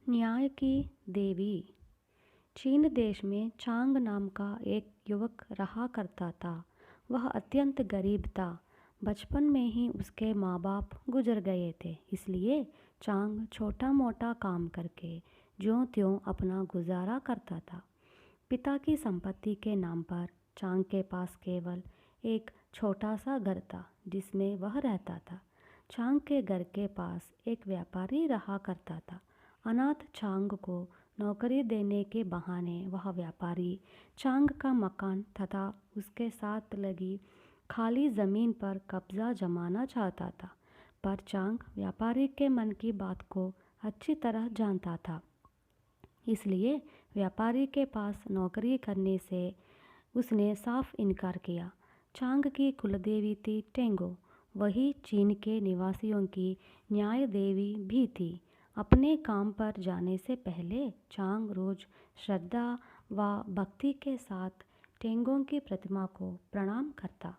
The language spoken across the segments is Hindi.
न्याय की देवी। चीन देश में चांग नाम का एक युवक रहा करता था। वह अत्यंत गरीब था। बचपन में ही उसके माँ बाप गुजर गए थे, इसलिए चांग छोटा मोटा काम करके ज्यों त्यों अपना गुजारा करता था। पिता की संपत्ति के नाम पर चांग के पास केवल एक छोटा सा घर था जिसमें वह रहता था। चांग के घर के पास एक व्यापारी रहा करता था। अनाथ चांग को नौकरी देने के बहाने वह व्यापारी चांग का मकान तथा उसके साथ लगी खाली ज़मीन पर कब्जा जमाना चाहता था। पर चांग व्यापारी के मन की बात को अच्छी तरह जानता था, इसलिए व्यापारी के पास नौकरी करने से उसने साफ इनकार किया। चांग की कुलदेवी थी टेंगो। वही चीन के निवासियों की न्याय देवी भी थी। अपने काम पर जाने से पहले चांग रोज श्रद्धा व भक्ति के साथ टेंगों की प्रतिमा को प्रणाम करता।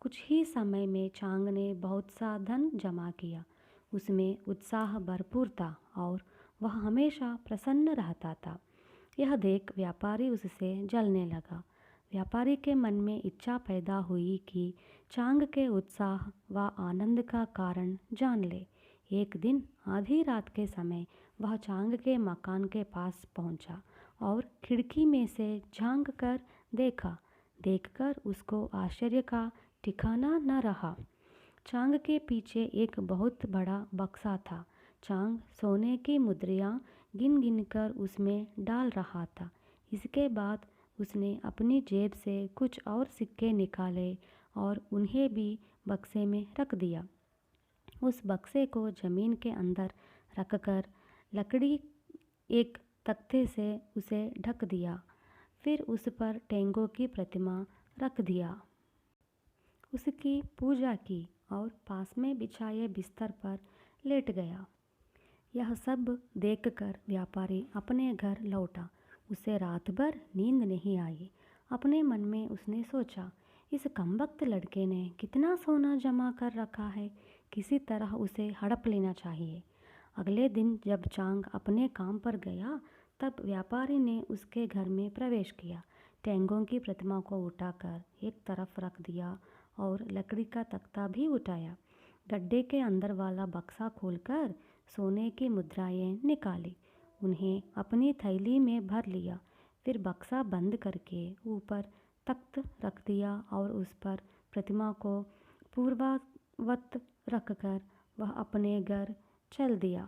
कुछ ही समय में चांग ने बहुत सा धन जमा किया। उसमें उत्साह भरपूर था और वह हमेशा प्रसन्न रहता था। यह देख व्यापारी उससे जलने लगा। व्यापारी के मन में इच्छा पैदा हुई कि चांग के उत्साह व आनंद का कारण जान ले। एक दिन आधी रात के समय वह चांग के मकान के पास पहुंचा और खिड़की में से झांक कर देखा। देखकर उसको आश्चर्य का ठिकाना न रहा। चांग के पीछे एक बहुत बड़ा बक्सा था। चांग सोने की मुद्रियाँ गिन गिन कर उसमें डाल रहा था। इसके बाद उसने अपनी जेब से कुछ और सिक्के निकाले और उन्हें भी बक्से में रख दिया। उस बक्से को ज़मीन के अंदर रखकर लकड़ी एक तख्ते से उसे ढक दिया। फिर उस पर टेंगो की प्रतिमा रख दिया, उसकी पूजा की और पास में बिछाए बिस्तर पर लेट गया। यह सब देखकर व्यापारी अपने घर लौटा। उसे रात भर नींद नहीं आई। अपने मन में उसने सोचा, इस कमबख्त लड़के ने कितना सोना जमा कर रखा है, किसी तरह उसे हड़प लेना चाहिए। अगले दिन जब चांग अपने काम पर गया, तब व्यापारी ने उसके घर में प्रवेश किया। टेंगों की प्रतिमा को उठाकर एक तरफ रख दिया और लकड़ी का तख्ता भी उठाया। गड्ढे के अंदर वाला बक्सा खोलकर सोने की मुद्राएं निकाली, उन्हें अपनी थैली में भर लिया। फिर बक्सा बंद करके ऊपर तख्त रख दिया और उस पर प्रतिमा को पूर्ववत रखकर वह अपने घर चल दिया।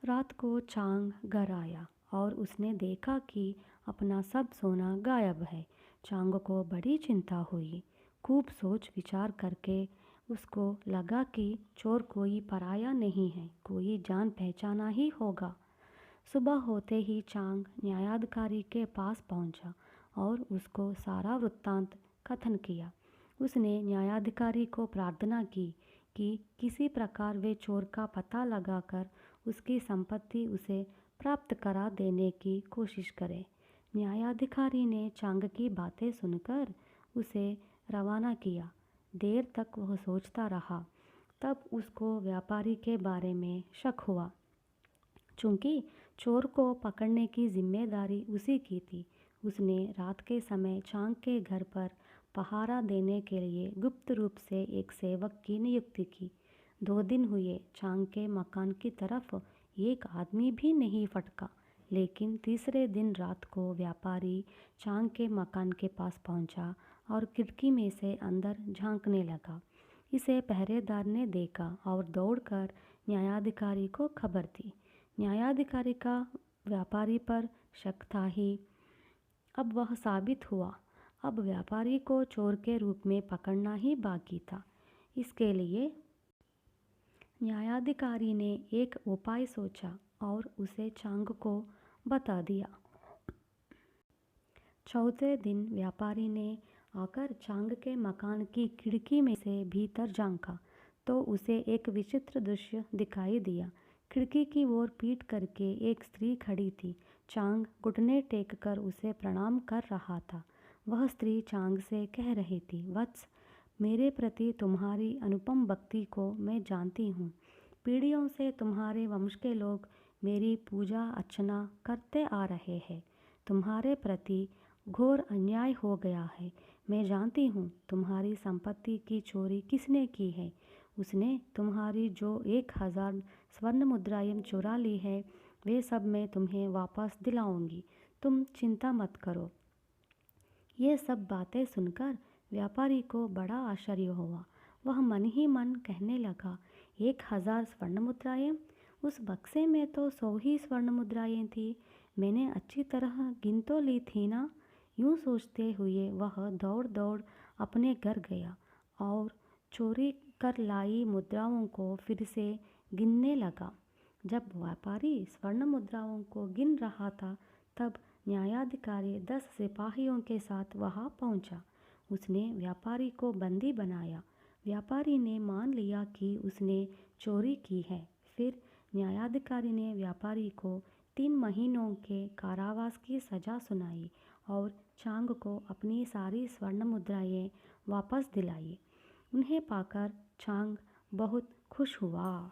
रात को चांग घर आया और उसने देखा कि अपना सब सोना गायब है। चांग को बड़ी चिंता हुई। खूब सोच विचार करके उसको लगा कि चोर कोई पराया नहीं है, कोई जान पहचाना ही होगा। सुबह होते ही चांग न्यायाधिकारी के पास पहुंचा और उसको सारा वृत्तांत कथन किया। उसने न्यायाधिकारी को प्रार्थना की कि किसी प्रकार वे चोर का पता लगाकर उसकी संपत्ति उसे प्राप्त करा देने की कोशिश करे। न्यायाधिकारी ने चांग की बातें सुनकर उसे रवाना किया। देर तक वह सोचता रहा। तब उसको व्यापारी के बारे में शक हुआ। चूंकि चोर को पकड़ने की जिम्मेदारी उसी की थी, उसने रात के समय चांग के घर पर पहारा देने के लिए गुप्त रूप से एक सेवक की नियुक्ति की। 2 दिन हुए, चांग के मकान की तरफ एक आदमी भी नहीं फटका। लेकिन तीसरे दिन रात को व्यापारी चांग के मकान के पास पहुंचा और खिड़की में से अंदर झांकने लगा। इसे पहरेदार ने देखा और दौड़कर न्यायाधिकारी को खबर दी। न्यायाधिकारी का व्यापारी पर शक था ही, अब वह साबित हुआ। अब व्यापारी को चोर के रूप में पकड़ना ही बाकी था। इसके लिए न्यायाधिकारी ने एक उपाय सोचा और उसे चांग को बता दिया। चौथे दिन व्यापारी ने आकर चांग के मकान की खिड़की में से भीतर झांका तो उसे एक विचित्र दृश्य दिखाई दिया। खिड़की की ओर पीठ करके एक स्त्री खड़ी थी। चांग घुटने टेक कर उसे प्रणाम कर रहा था। वह स्त्री चांग से कह रही थी, वत्स, मेरे प्रति तुम्हारी अनुपम भक्ति को मैं जानती हूँ। पीढ़ियों से तुम्हारे वंश के लोग मेरी पूजा अर्चना करते आ रहे हैं। तुम्हारे प्रति घोर अन्याय हो गया है। मैं जानती हूँ तुम्हारी संपत्ति की चोरी किसने की है। उसने तुम्हारी जो 1000 स्वर्ण मुद्राएं चुरा ली है, वे सब मैं तुम्हें वापस दिलाऊंगी। तुम चिंता मत करो। ये सब बातें सुनकर व्यापारी को बड़ा आश्चर्य हुआ। वह मन ही मन कहने लगा, 1000 स्वर्ण मुद्राएं? उस बक्से में तो 100 ही स्वर्ण मुद्राएं थी। मैंने अच्छी तरह गिन तो ली थी ना। यूं सोचते हुए वह दौड़ दौड़ अपने घर गया और चोरी कर लाई मुद्राओं को फिर से गिनने लगा। जब व्यापारी स्वर्ण मुद्राओं को गिन रहा था, तब न्यायाधिकारी 10 सिपाहियों के साथ वहां पहुंचा। उसने व्यापारी को बंदी बनाया। व्यापारी ने मान लिया कि उसने चोरी की है। फिर न्यायाधिकारी ने व्यापारी को 3 महीनों के कारावास की सजा सुनाई और चांग को अपनी सारी स्वर्ण मुद्राएं वापस दिलाई। उन्हें पाकर चांग बहुत खुश हुआ।